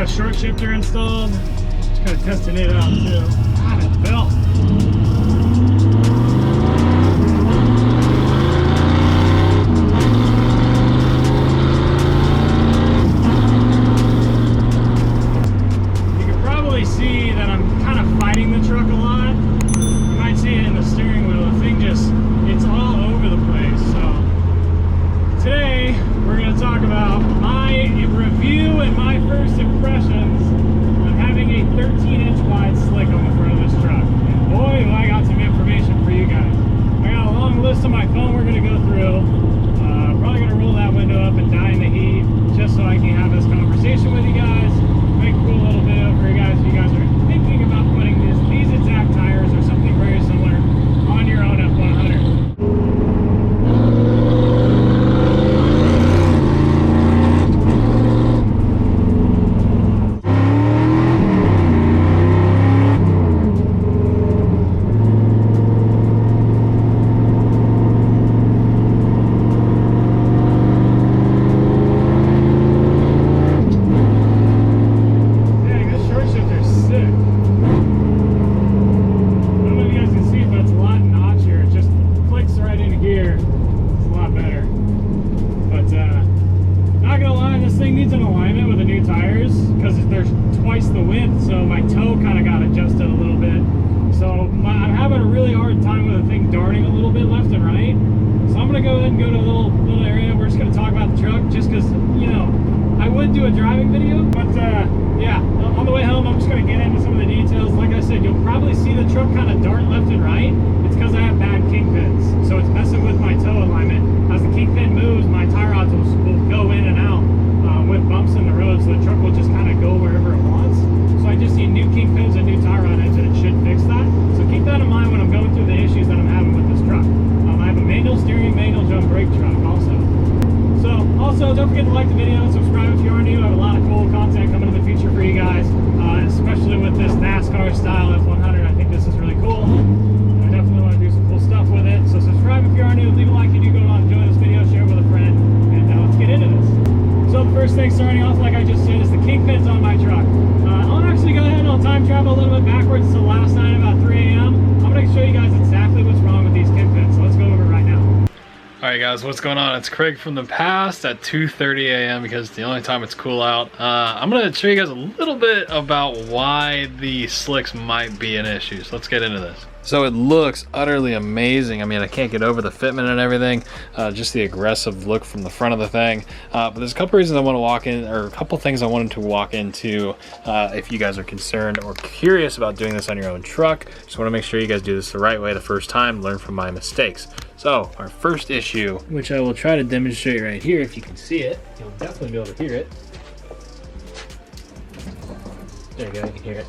got a short shifter installed. Just kind of testing it out too. God, it felt. See that I'm kind of fighting the truck a lot. You might see it in the steering wheel. The thing just, it's all over the place. So today we're going to talk about my review and my first impressions on having a 13-inch wide slick on the front of this truck. And boy, I got some information for you guys. I got a long list on my phone we're going to go through. Probably going to roll that window up and die in the heat just so I can have this conversation with you guys. Make a cool little video for you guys if you guys are thinking about putting these exact tires or something very similar on your own F100. Don't forget to like the video and subscribe if you are new. I have a lot of cool content coming in the future for you guys, especially with this NASCAR style F100. I think this is really cool. I definitely want to do some cool stuff with it. So subscribe if you are new, leave a like if you do go on, enjoy this video, share it with a friend, and let's get into this. So the first thing starting off, like I just said, is the kingpins on my truck. I'll actually go ahead and I'll time travel a little bit backwards to last night about 3 a.m. I'm going to show you guys exactly what's wrong with these kingpins. So let's go over it right now. Alright guys, what's going on? It's Craig from the past at 2:30 a.m. because it's the only time it's cool out. I'm going to show you guys a little bit about why the slicks might be an issue. So let's get into this. So it looks utterly amazing. I mean, I can't get over the fitment and everything, just the aggressive look from the front of the thing. But there's a couple reasons I want to walk in, or a couple things I wanted to walk into if you guys are concerned or curious about doing this on your own truck. Just want to make sure you guys do this the right way the first time, learn from my mistakes. So our first issue, which I will try to demonstrate right here, if you can see it, you'll definitely be able to hear it. There you go, you can hear it.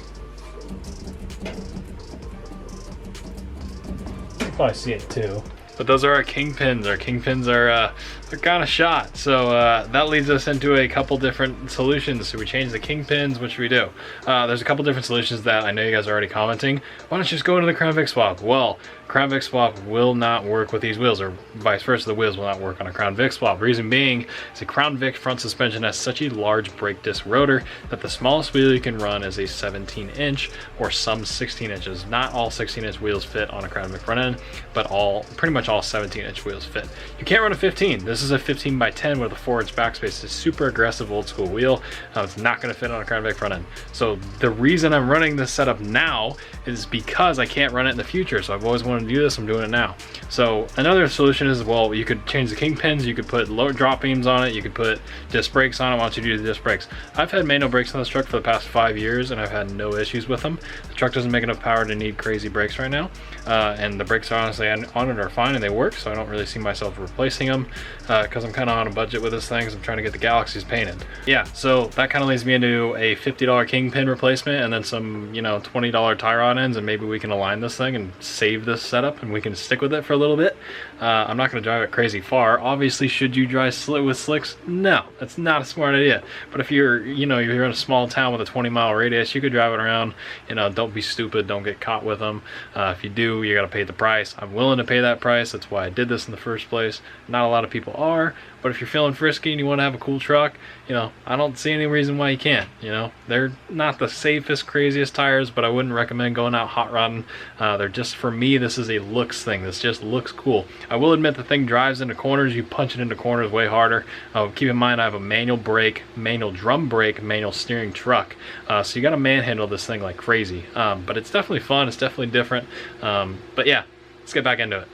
Probably see it too. But those are our kingpins. Our kingpins are they're kind of shot. So that leads us into a couple different solutions. So we change the kingpins. What should we do? There's a couple different solutions that I know you guys are already commenting. Why don't you just go into the Crown Vic swap? Well, Crown Vic swap will not work with these wheels, or vice versa. The wheels will not work on a Crown Vic swap. Reason being is the Crown Vic front suspension has such a large brake disc rotor that the smallest wheel you can run is a 17-inch or some 16 inches. Not all 16-inch wheels fit on a Crown Vic front end, but pretty much all 17-inch wheels fit. You can't run a 15. This is a 15 by 10 with a 4-inch backspace. It's a super aggressive old school wheel. It's not going to fit on a Crown Vic front end. So the reason I'm running this setup now is because I can't run it in the future. So I've always wanted to do this. I'm doing it now. So another solution is, well, you could change the kingpins. You could put low drop beams on it. You could put disc brakes on it. Why don't you do the disc brakes? I've had manual brakes on this truck for the past 5 years and I've had no issues with them. The truck doesn't make enough power to need crazy brakes right now. And the brakes are honestly on it are fine and they work. So I don't really see myself replacing them because I'm kind of on a budget with this thing because I'm trying to get the Galaxies painted. Yeah, so that kind of leads me into a $50 kingpin replacement and then some, you know, $20 tie rod ends, and maybe we can align this thing and save this setup and we can stick with it for a little bit. I'm not going to drive it crazy far. Obviously, should you drive with slicks? No, that's not a smart idea. But if you're, you know, you're in a small town with a 20-mile radius, you could drive it around. You know, don't be stupid. Don't get caught with them. If you do, you got to pay the price. I'm willing to pay that price. nice. That's why I did this in the first place. Not a lot of people are, but if you're feeling frisky and you want to have a cool truck, you know, I don't see any reason why you can't. You know, they're not the safest, craziest tires, but I wouldn't recommend going out hot rodding. They're just, for me, this is a looks thing. This just looks cool. I will admit the thing drives into corners. You punch it into corners way harder. Keep in mind I have a manual brake, manual drum brake, manual steering truck. So you got to manhandle this thing like crazy. But it's definitely fun. It's definitely different. But yeah, let's get back into it.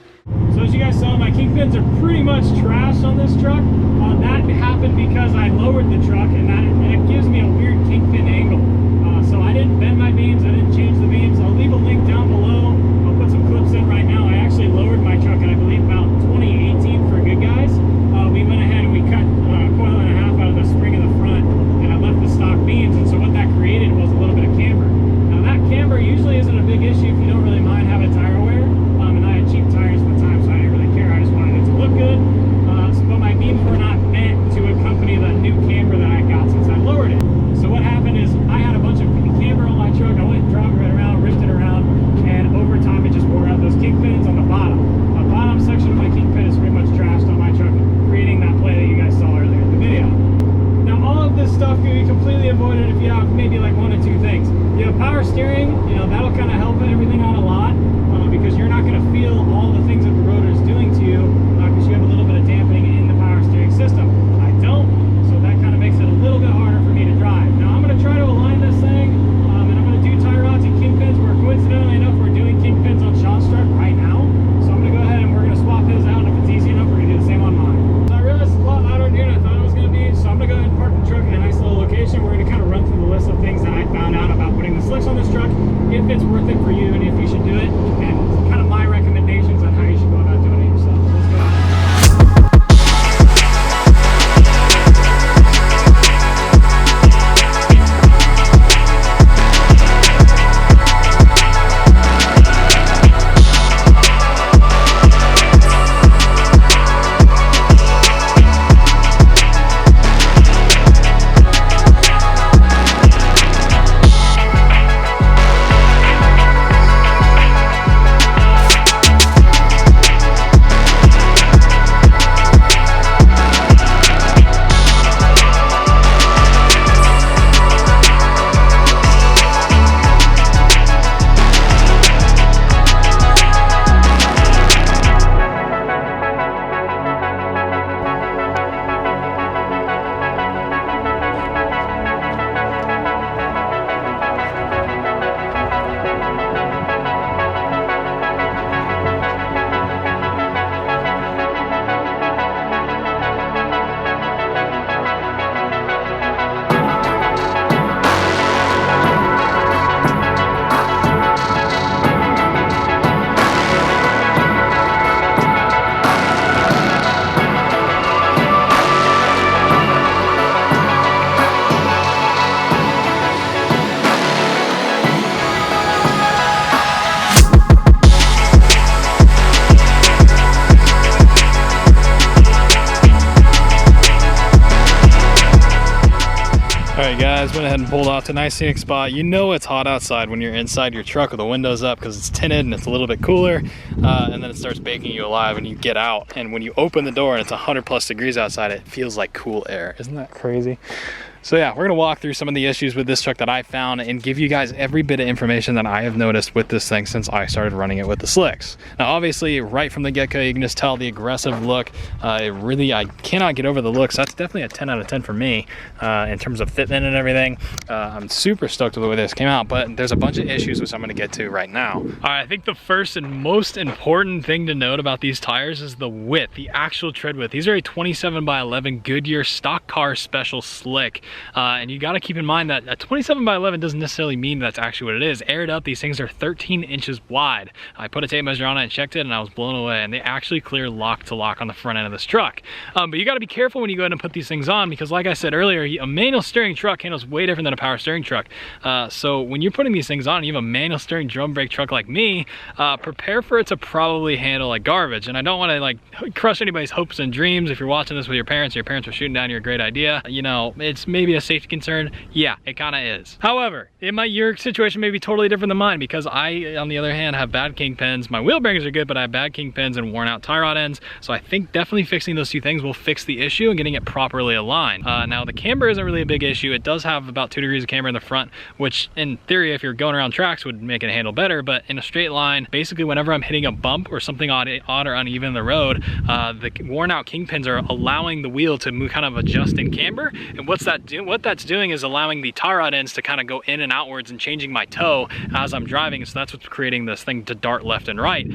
So as you guys saw, my kingpins are pretty much trashed on this truck. That happened because I lowered the truck, and it gives me a weird kingpin angle. So I didn't bend my beams, I didn't change the beams. I'll leave a link down below. I'll put some clips in right now. I actually lowered my truck in, I believe, about 2018 for Good Guys. We went ahead and we cut a coil and a half out of the spring in the front, and I left the stock beams, and so what that created was a little bit of camber. Now that camber usually isn't a big issue if you don't really mind having tire wear, and I had cheap tires at the time, so I didn't really care. I just wanted it to look good. But my beams were not meant to accompany the new camber that I got since I lowered it. So what happened is I had a bunch of camber on my truck. I went and dropped it around, ripped it around, and over time it just wore out those kingpins on the bottom. The bottom section of my kingpin is pretty much trashed on my truck, creating that play that you guys saw earlier in the video. Now all of this stuff can be completely avoided if you have maybe like one or two things. You have power steering, you know, that'll kind of help everything out a lot, because you're not going to feel all the things that the rotor is doing to you, because you have a little bit of dampening in the power steering system. I don't, so that kind of makes it a little bit harder for me to drive. Now I'm going to try to align this thing, and I'm going to do tie rods and kingpins. We're coincidentally enough, we're doing kingpins on Sean's truck right now, so I'm going to go ahead and we're going to swap his out, and if it's easy enough, we're going to do the same on mine. So I realized it's a lot louder in here than I thought it was going to be, so I'm going to go ahead and park the truck in a nice little location. We're going to kind of run through the list of things that I found out about putting the slicks on this truck, if it's worth it for you, and if you should do it, and kind of my recommendations on how you should go about doing it yourself. Let's go. Alright guys, went ahead and pulled off to a nice scenic spot. You know it's hot outside when you're inside your truck with the windows up because it's tinted and it's a little bit cooler, and then it starts baking you alive and you get out, and when you open the door and it's 100+ degrees outside, it feels like cool air. Isn't that crazy? So yeah, we're gonna walk through some of the issues with this truck that I found and give you guys every bit of information that I have noticed with this thing since I started running it with the slicks. Now obviously right from the get-go you can just tell the aggressive look. I cannot get over the looks. That's definitely a 10 out of 10 for me in terms of fitment and everything. I'm super stoked with the way this came out, but there's a bunch of issues which I'm gonna get to right now. All right, I think the first and most important thing to note about these tires is the width, the actual tread width. These are a 27x11 Goodyear stock car special slick. And you got to keep in mind that a 27x11 doesn't necessarily mean that's actually what it is. Aired up, these things are 13 inches wide. I put a tape measure on it and checked it, and I was blown away. And they actually clear lock to lock on the front end of this truck. But you got to be careful when you go ahead and put these things on, because like I said earlier, a manual steering truck handles way different than a power steering truck. So when you're putting these things on, you have a manual steering drum brake truck like me, prepare for it to probably handle like garbage. And I don't want to like crush anybody's hopes and dreams. If you're watching this with your parents, or your parents are shooting down your great idea, you know, it's maybe maybe a safety concern? Yeah, it kind of is. However, your situation may be totally different than mine, because I, on the other hand, have bad kingpins. My wheel bearings are good, but I have bad kingpins and worn out tie rod ends. So I think definitely fixing those two things will fix the issue and getting it properly aligned. Now the camber isn't really a big issue. It does have about 2 degrees of camber in the front, which in theory, if you're going around tracks, would make it handle better. But in a straight line, basically whenever I'm hitting a bump or something odd or uneven in the road, the worn out kingpins are allowing the wheel to move, kind of adjust in camber. And what that's doing is allowing the tie rod ends to kind of go in and outwards and changing my toe as I'm driving. So that's what's creating this thing to dart left and right.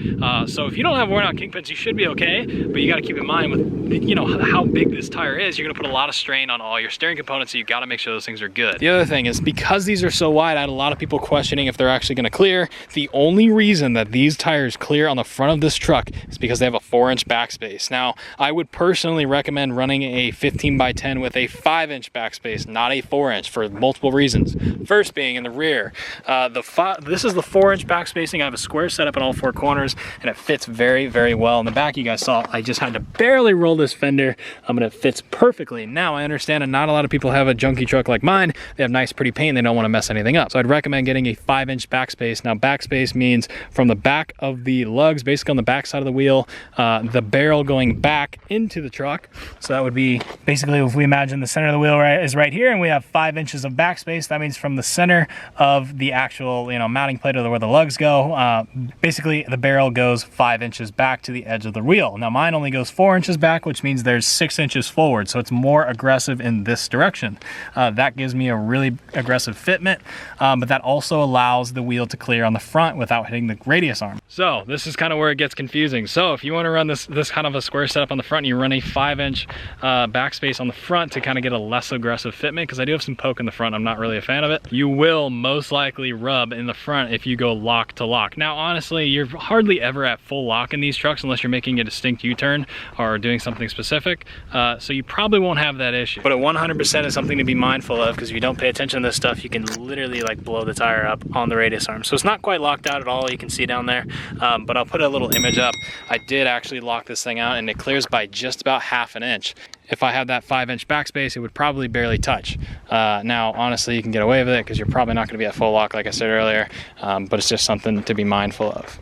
So if you don't have worn out kingpins, you should be okay. But you got to keep in mind with, you know, how big this tire is, you're going to put a lot of strain on all your steering components. So you got to make sure those things are good. The other thing is, because these are so wide, I had a lot of people questioning if they're actually going to clear. The only reason that these tires clear on the front of this truck is because they have a 4-inch backspace. Now, I would personally recommend running a 15x10 with a 5-inch backspace, not a 4-inch, for multiple reasons. First being in the rear, this is the 4-inch backspacing. I have a square setup in all 4 corners, and it fits very, very well. In the back, you guys saw, I just had to barely roll this fender, and it fits perfectly. Now, I understand that not a lot of people have a junky truck like mine. They have nice, pretty paint, and they don't want to mess anything up. So I'd recommend getting a 5-inch backspace. Now, backspace means from the back of the lugs, basically on the back side of the wheel, the barrel going back into the truck. So that would be basically, if we imagine the center of the wheel is right here, and we have 5 inches of backspace, that means from the center of the actual, you know, mounting plate or where the lugs go, basically the barrel goes 5 inches back to the edge of the wheel. Now mine only goes 4 inches back, which means there's 6 inches forward, so it's more aggressive in this direction. That gives me a really aggressive fitment, but that also allows the wheel to clear on the front without hitting the radius arm. So this is kind of where it gets confusing. So if you want to run this kind of a square setup on the front, you run a 5-inch backspace on the front to kind of get a less aggressive fitment, because I do have some poke in the front. I'm not really a fan of it. You will most likely rub in the front if you go lock to lock. Now, honestly, you're hardly ever at full lock in these trucks unless you're making a distinct U-turn or doing something specific. So you probably won't have that issue. But it 100% is something to be mindful of, because if you don't pay attention to this stuff, you can literally like blow the tire up on the radius arm. So it's not quite locked out at all. You can see down there, but I'll put a little image up. I did actually lock this thing out, and it clears by just about 1/2 inch. If I had that 5-inch backspace, it would probably barely touch. Now, honestly, you can get away with it because you're probably not going to be at full lock, like I said earlier, but it's just something to be mindful of.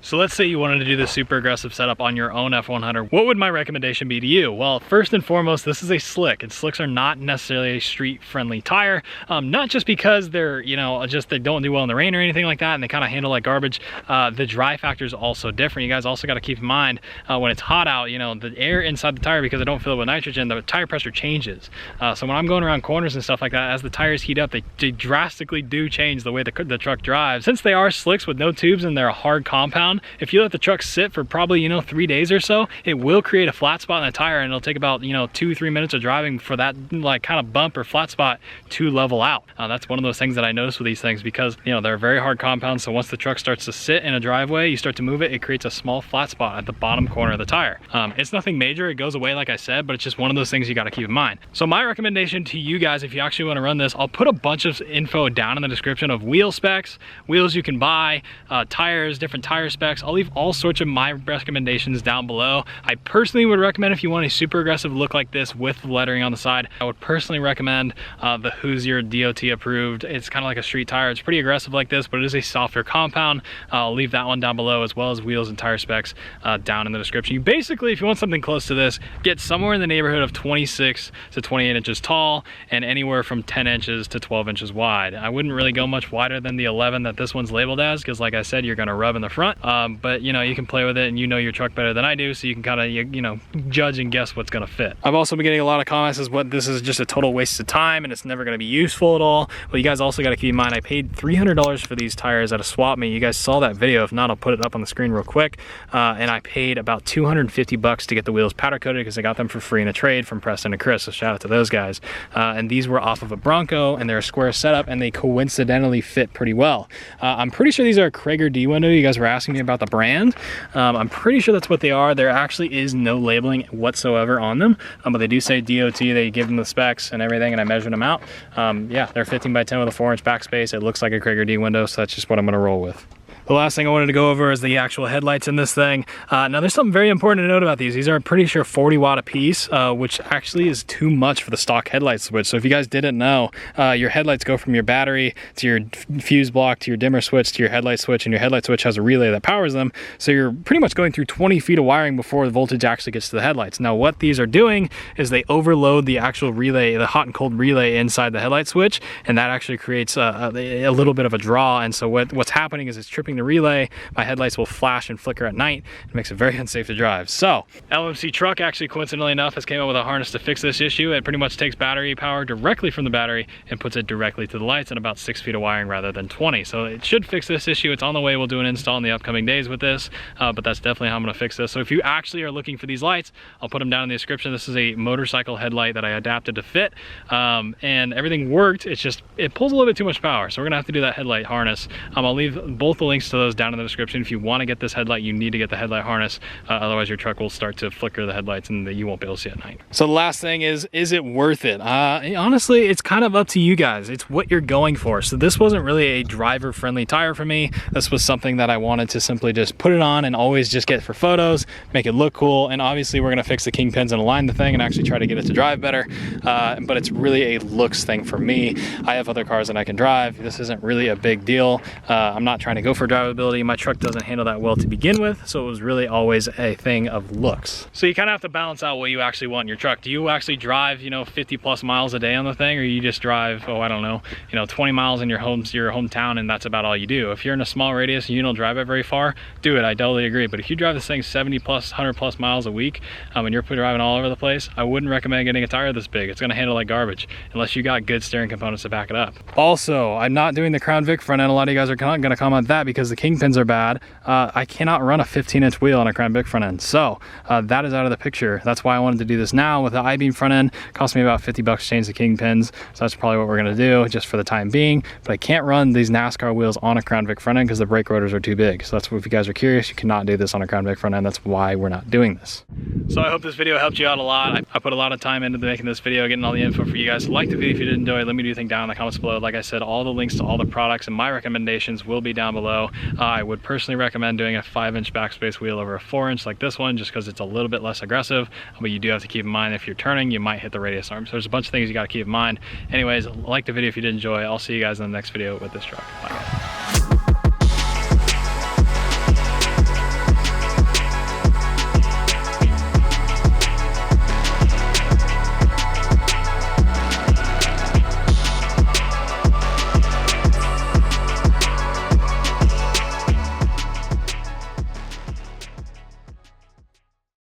So let's say you wanted to do this super aggressive setup on your own F100. What would my recommendation be to you? Well, first and foremost, this is a slick, and slicks are not necessarily a street-friendly tire. Not just because they're, you know, they don't do well in the rain or anything like that, and they kind of handle like garbage. The dry factor is also different. You guys also got to keep in mind when it's hot out, you know, the air inside the tire, because I don't fill it with nitrogen, the tire pressure changes. So when I'm going around corners and stuff like that, as the tires heat up, they drastically do change the way the truck drives. Since they are slicks with no tubes and they're a hard compound, if you let the truck sit for probably, you know, 3 days or so, it will create a flat spot in the tire, and it'll take about, you know, 2-3 minutes of driving for that like kind of bump or flat spot to level out. That's one of those things that I notice with these things, because, you know, they're very hard compounds. So once the truck starts to sit in a driveway, you start to move it, it creates a small flat spot at the bottom corner of the tire. It's nothing major, it goes away like I said, but it's just one of those things you got to keep in mind. So my recommendation to you guys, if you actually want to run this, I'll put a bunch of info down in the description of wheel specs, wheels you can buy, tires, different tire specs. I'll leave all sorts of my recommendations down below. I personally would recommend, if you want a super aggressive look like this with the lettering on the side, I would personally recommend the Hoosier D.O.T approved. It's kind of like a street tire. It's pretty aggressive like this, but it is a softer compound. I'll leave that one down below, as well as wheels and tire specs down in the description. You basically, if you want something close to this, get somewhere in the neighborhood of 26 to 28 inches tall and anywhere from 10 inches to 12 inches wide. I wouldn't really go much wider than the 11 that this one's labeled as, because like I said, you're going to rub in the front. But you know, you can play with it, and you know your truck better than I do, so you can kind of, you know, judge and guess what's going to fit. I've also been getting a lot of comments as what this is just a total waste of time and it's never going to be useful at all. Well, you guys also got to keep in mind, I paid $300 for these tires at a swap meet. You guys saw that video. If not, I'll put it up on the screen real quick. And I paid about $250 to get the wheels powder coated, because I got them for free in a trade from Preston and Chris, so shout out to those guys. And these were off of a Bronco, and they're a square setup, and they coincidentally fit pretty well. I'm pretty sure these are a Krager D window. You guys were asking me about the brand. I'm pretty sure that's what they are. There actually is no labeling whatsoever on them, but they do say D.O.T. They give them the specs and everything, and I measured them out. Yeah, they're 15x10 with a 4-inch backspace. It looks like a Krager D window, so that's just what I'm going to roll with. The last thing I wanted to go over is the actual headlights in this thing. Now there's something very important to note about these. These are pretty sure 40 watt a piece, which actually is too much for the stock headlight switch. So if you guys didn't know, your headlights go from your battery to your fuse block to your dimmer switch to your headlight switch, and your headlight switch has a relay that powers them. So you're pretty much going through 20 feet of wiring before the voltage actually gets to the headlights. Now what these are doing is they overload the actual relay, the hot and cold relay inside the headlight switch, and that actually creates a little bit of a draw. And so what's happening is it's tripping the relay. My headlights will flash and flicker at night. It makes it very unsafe to drive. So LMC Truck actually, coincidentally enough, has came up with a harness to fix this issue. It pretty much takes battery power directly from the battery and puts it directly to the lights in about 6 feet of wiring rather than 20. So it should fix this issue. It's on the way. We'll do an install in the upcoming days with this, but that's definitely how I'm gonna fix this. So if you actually are looking for these lights, I'll put them down in the description. This is a motorcycle headlight that I adapted to fit, and everything worked. It's just, it pulls a little bit too much power. So we're gonna have to do that headlight harness. I'll leave both the links to those down in the description. If you wanna get this headlight, you need to get the headlight harness. Otherwise your truck will start to flicker the headlights and you won't be able to see at night. So the last thing is it worth it? Honestly, it's kind of up to you guys. It's what you're going for. So this wasn't really a driver friendly tire for me. This was something that I wanted to simply just put it on and always just get for photos, make it look cool. And obviously we're gonna fix the kingpins and align the thing and actually try to get it to drive better. But it's really a looks thing for me. I have other cars that I can drive. This isn't really a big deal. I'm not trying to go for drivability. My truck doesn't handle that well to begin with. So it was really always a thing of looks. So you kind of have to balance out what you actually want in your truck. Do you actually drive, 50 plus miles a day on the thing, or you just drive, I don't know, 20 miles in your hometown and that's about all you do? If you're in a small radius and you don't drive it very far, do it. I totally agree. But if you drive this thing 70 plus, 100 plus miles a week, and you're driving all over the place, I wouldn't recommend getting a tire this big. It's gonna handle like garbage unless you got good steering components to back it up. Also, I'm not doing the Crown Vic front end. A lot of you guys are gonna comment that because the kingpins are bad. I cannot run a 15-inch wheel on a Crown Vic front end. So that is out of the picture. That's why I wanted to do this now with the I-beam front end. It cost me about 50 bucks to change the kingpins. So that's probably what we're gonna do just for the time being. But I can't run these NASCAR wheels on a Crown Vic front end because the brake rotors are too big. So that's what, if you guys are curious, you cannot do this on a Crown Vic front end. That's why we're not doing this. So I hope this video helped you out a lot. I put a lot of time into making this video, getting all the info for you guys. So like the video if you did enjoy. Let me know your thing down in the comments below. Like I said, all the links to all the products and my recommendations will be down below. I would personally recommend doing a 5-inch backspace wheel over a 4-inch like this one, just because it's a little bit less aggressive. But you do have to keep in mind if you're turning, you might hit the radius arm. So there's a bunch of things you got to keep in mind. Anyways, like the video if you did enjoy. I'll see you guys in the next video with this truck. Bye guys.